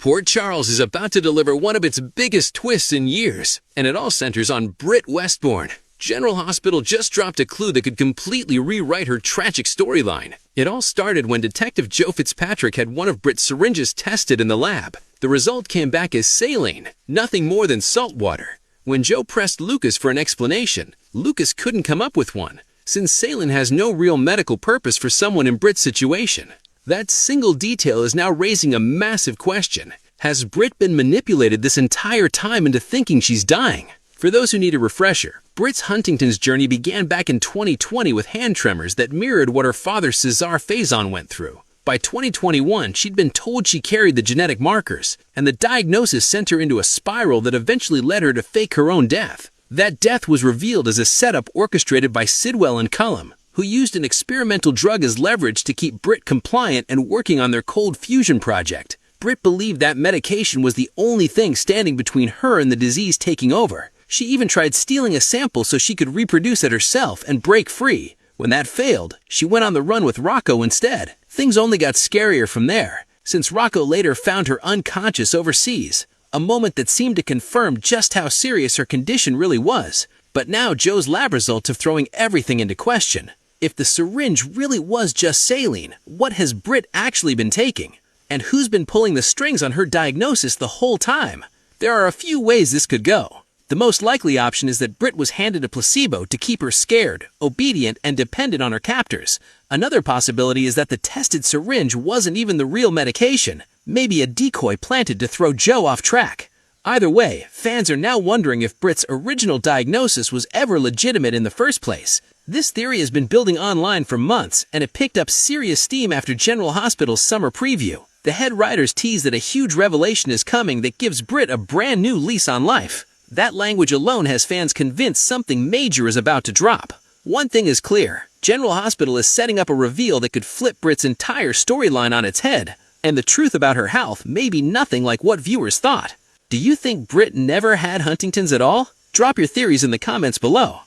Port Charles is about to deliver one of its biggest twists in years, and it all centers on Britt Westbourne. General Hospital just dropped a clue that could completely rewrite her tragic storyline. It all started when Detective Joe Fitzpatrick had one of Britt's syringes tested in the lab. The result came back as saline, nothing more than salt water. When Joe pressed Lucas for an explanation, Lucas couldn't come up with one, since saline has no real medical purpose for someone in Britt's situation. That single detail is now raising a massive question. Has Britt been manipulated this entire time into thinking she's dying? For those who need a refresher, Britt's Huntington's journey began back in 2020 with hand tremors that mirrored what her father Cesar Faison went through. By 2021, she'd been told she carried the genetic markers, and the diagnosis sent her into a spiral that eventually led her to fake her own death. That death was revealed as a setup orchestrated by Sidwell and Cullum, who used an experimental drug as leverage to keep Britt compliant and working on their cold fusion project. Britt believed that medication was the only thing standing between her and the disease taking over. She even tried stealing a sample so she could reproduce it herself and break free. When that failed, she went on the run with Rocco instead. Things only got scarier from there, since Rocco later found her unconscious overseas, a moment that seemed to confirm just how serious her condition really was. But now Joe's lab results are throwing everything into question. If the syringe really was just saline, what has Britt actually been taking? And who's been pulling the strings on her diagnosis the whole time? There are a few ways this could go. The most likely option is that Britt was handed a placebo to keep her scared, obedient, and dependent on her captors. Another possibility is that the tested syringe wasn't even the real medication, maybe a decoy planted to throw Joe off track. Either way, fans are now wondering if Britt's original diagnosis was ever legitimate in the first place. This theory has been building online for months, and it picked up serious steam after General Hospital's summer preview. The head writers tease that a huge revelation is coming that gives Britt a brand new lease on life. That language alone has fans convinced something major is about to drop. One thing is clear, General Hospital is setting up a reveal that could flip Britt's entire storyline on its head, and the truth about her health may be nothing like what viewers thought. Do you think Britt never had Huntington's at all? Drop your theories in the comments below.